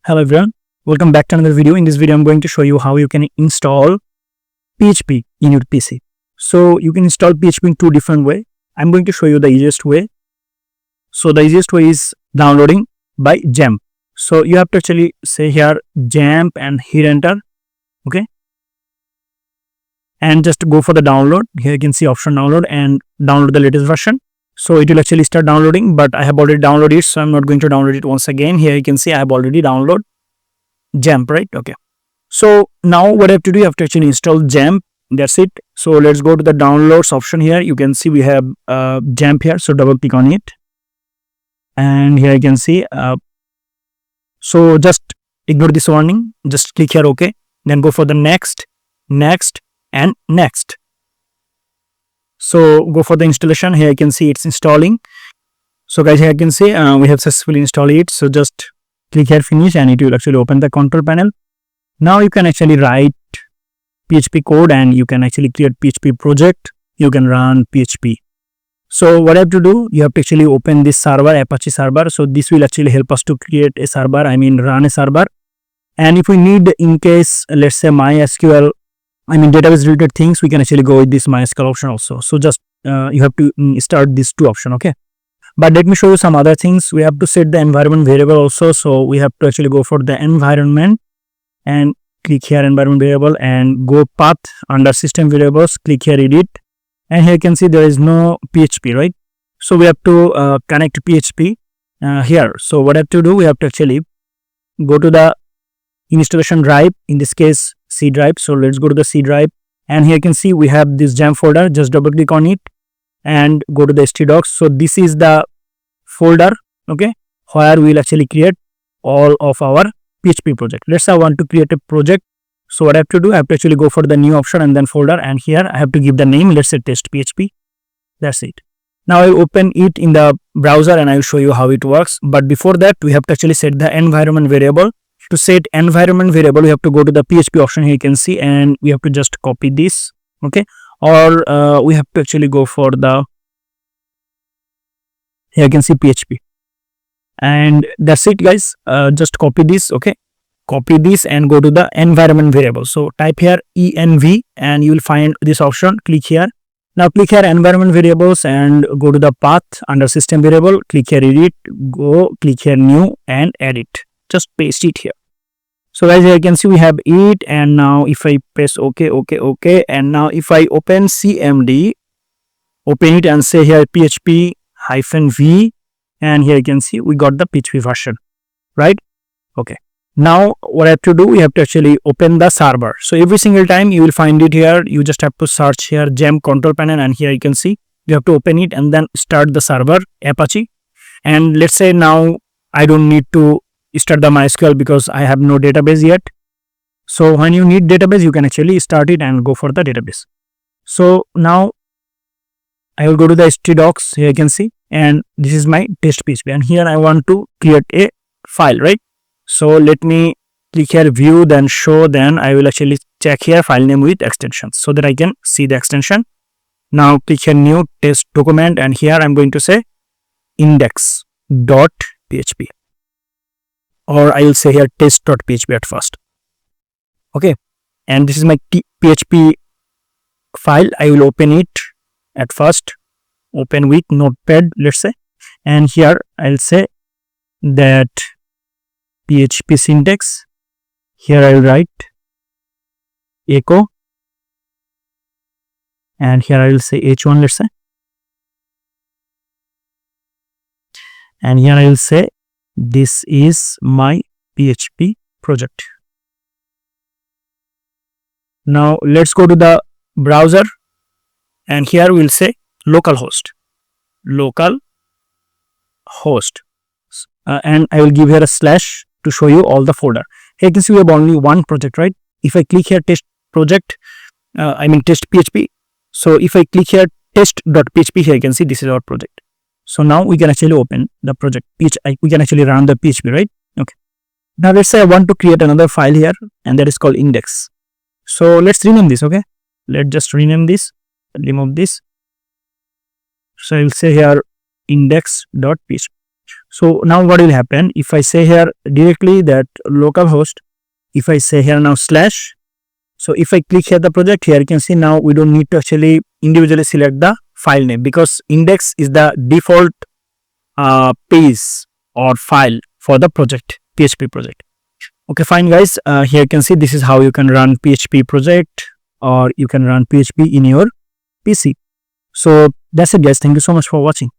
Hello everyone, welcome back to another video. In this video, I'm going to show you how you can install PHP in your PC. So you can install PHP in two different ways. I'm going to show you the easiest way. So the easiest way is downloading by XAMPP. So you have to actually say here XAMPP and hit enter. Okay. And just go for the download. Here you can see option download and download the latest version. So it will actually start downloading, but I have already downloaded it, so I'm not going to download it once again. Here you can see I have already downloaded XAMPP, right? Okay. So now what I have to do, you have to actually install XAMPP. That's it. So let's go to the downloads option here. You can see we have XAMPP here. So double click on it. And here you can see, so just ignore this warning. Just click here OK. Then go for the next, and next. So go for the installation. Here you can see it's installing. So guys, here you can see we have successfully installed it. So just click here finish and it will actually open the control panel. Now you can actually write PHP code and you can actually create PHP project. You can run PHP. So what I have to do, you have to actually open this server, Apache server. So this will actually help us to create a server, run a server. And if we need, in case, let's say MySQL, database related things, we can actually go with this MySQL option also. So just you have to start these two options, okay? But let me show you some other things. We have to set the environment variable also. So we have to actually go for the environment and click here environment variable and go path under system variables, click here edit. And here you can see there is no PHP, right? So we have to connect PHP here. So what I have to do, we have to actually go to the installation drive, in this case C drive. So let's go to the C drive and here you can see we have this XAMPP folder. Just double click on it and go to the htdocs. So this is the folder, okay, where we'll actually create all of our PHP project. Let's say I want to create a project. So what I have to do, I have to actually go for the new option and then folder, and here I have to give the name, let's say test PHP. That's it. Now I open it in the browser and I will show you how it works. But before that, we have to actually set the environment variable. To set environment variable, we have to go to the PHP option here you can see, and we have to just copy this, okay, or we have to actually go for the, here you can see PHP, and that's it guys. Just copy this, okay, copy this and go to the environment variable. So type here env and you will find this option. Click here. Now click here environment variables and go to the path under system variable, click here edit, go click here new and edit. Just paste it here. So guys, here you can see we have it, and now if I press OK, and now if I open CMD, open it and say here PHP-v, and here you can see we got the PHP version, right? Okay. Now what I have to do, we have to actually open the server. So every single time you will find it here, you just have to search here XAMPP control panel, and here you can see you have to open it and then start the server Apache. And let's say now I don't need to start the MySQL because I have no database yet. So when you need database, you can actually start it and go for the database. So now I will go to the htdocs, here you can see, and this is my test PHP, and here I want to create a file, right? So let me click here view, then show, then I will actually check here file name with extensions so that I can see the extension. Now click here new test document, and here I'm going to say index.php, or I will say here test.php at first. Okay, and this is my PHP file. I will open it at first, open with notepad, let's say, and here I'll say that PHP syntax. Here I will write echo, and here I will say h1, let's say, and here I will say this is my PHP project. Now let's go to the browser, and here we'll say localhost, and I will give here a slash to show you all the folder. Here you can see we have only one project, right? If I click here test project, test PHP. So if I click here test.php, here you can see this is our project. So now we can actually open the project. We can actually run the PHP, right? Okay. Now let's say I want to create another file here, and that is called index. So let's rename this, okay? Let's just rename this, remove this. So I will say here index.php. So now what will happen if I say here directly that localhost, if I say here now slash, so if I click here the project, here you can see now we don't need to actually individually select the file name, because index is the default page or file for the project, PHP project. Okay, fine guys, here you can see this is how you can run PHP project, or you can run PHP in your PC. So that's it guys, thank you so much for watching.